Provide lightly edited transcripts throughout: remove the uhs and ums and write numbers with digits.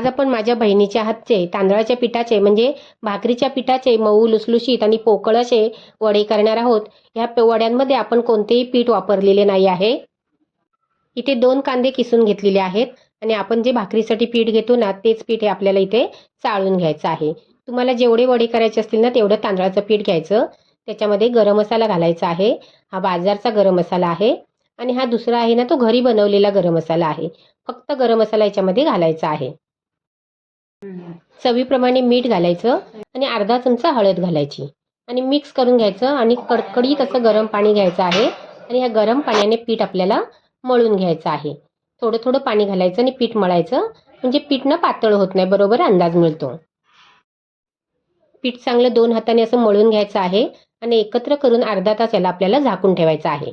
आज आपण माझ्या बहिणीच्या हातचे तांदळाच्या पिठाचे म्हणजे भाकरीच्या पिठाचे मऊ लुसलुशीत आणि पोकळ असे वडे करणार आहोत। ह्या वड्यांमध्ये आपण कोणतेही पीठ वापरलेले नाही आहे। इथे 2 कांदे किसून घेतलेले आहेत आणि आपण जे भाकरीसाठी पीठ घेतो ना तेच पीठ हे आपल्याला इथे चाळून घ्यायचं आहे। तुम्हाला जेवढे वडे करायचे असतील ना तेवढं तांदळाचं पीठ घ्यायचं। त्याच्यामध्ये गरम मसाला घालायचा आहे। हा बाजारचा गरम मसाला आहे आणि हा दुसरा आहे ना तो घरी बनवलेला गरम मसाला आहे। फक्त गरम मसाला याच्यामध्ये घालायचा आहे। चवीप्रमाणे मीठ घालायचं आणि अर्धा चमचा हळद घालायची आणि मिक्स करून घ्यायचं आणि कडकडीत असं गरम पाणी घ्यायचं आहे आणि ह्या गरम पाण्याने पीठ आपल्याला मळून घ्यायचं आहे। थोडं थोडं पाणी घालायचं आणि पीठ मळायचं म्हणजे पीठ ना पातळ होत नाही, बरोबर अंदाज मिळतो। पीठ चांगलं 2 हाताने असं मळून घ्यायचं आहे आणि एकत्र करून अर्धा तास याला आपल्याला झाकून ठेवायचं आहे।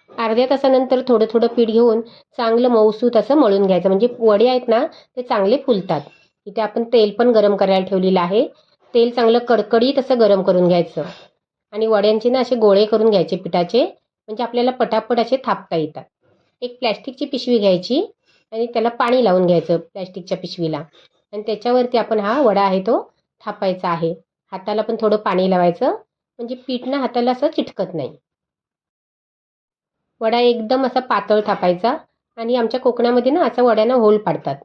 अर्ध्या तासानंतर थोडं थोडं पीठ घेऊन चांगलं मऊसूत असं मळून घ्यायचं म्हणजे वडे आहेत ना ते चांगले फुलतात। इथे आपण तेल पण गरम करायला ठेवलेलं आहे। तेल चांगलं कडकडीत असं गरम करून घ्यायचं आणि वड्यांचे ना असे गोळे करून घ्यायचे पिठाचे म्हणजे आपल्याला पटापट असे थापता येतात। एक प्लॅस्टिकची पिशवी घ्यायची आणि त्याला पाणी लावून घ्यायचं प्लॅस्टिकच्या पिशवीला आणि त्याच्यावरती आपण हा वडा आहे तो थापायचा आहे। हाताला पण थोडं पाणी लावायचं म्हणजे पीठ ना हाताला असं चिटकत नाही। वडा एकदम असा पातळ थापायचा आणि आमच्या कोकणामध्ये ना असा वड्यानं होल पाडतात,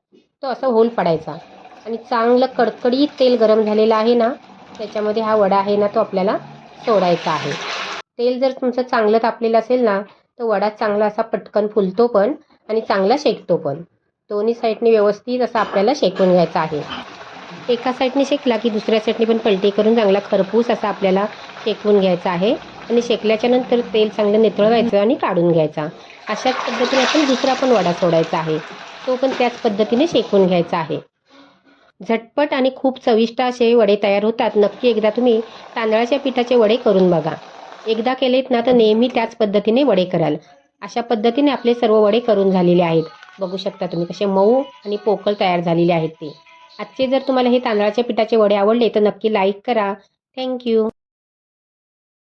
तो असा होल पाडायचा आणि चांगलं कडकडीत तेल गरम झालेलं आहे ना त्याच्यामध्ये हा वडा आहे ना तो आपल्याला सोडायचा आहे। तेल जर तुमचं चांगलं तापलेलं असेल ना तर वडा चांगला असा पटकन फुलतो पण आणि चांगला शेकतो पण। दोन्ही साईडने व्यवस्थित असा आपल्याला शेकून घ्यायचा आहे। एका साईडने शेकला की दुसऱ्या साईडने पण पलटी करून चांगला खरपूस असा आपल्याला शेकवून घ्यायचा आहे आणि शेकल्याच्या नंतर तेल चांगलं नितळवायचं आणि काढून घ्यायचा। अशाच पद्धतीने आपण दुसरा पण वडा सोडायचा आहे, तो पण त्याच पद्धतीने शेकून घ्यायचा आहे। झटपट आणि खूप चविष्ट असे वडे तयार होतात। नक्की एकदा तुम्ही तांदळाच्या पिठाचे वडे करून बघा। एकदा केलेत ना तर नेहमी त्याच पद्धतीने वडे कराल। अशा पद्धतीने आपले सर्व वडे करून झालेले आहेत। बघू शकता तुम्ही कसे मऊ आणि पोकळ तयार झालेले आहेत ते। आजचे जर तुम्हाला हे तांदळाच्या पिठाचे वडे आवडले तर नक्की लाईक करा। थँक्यू।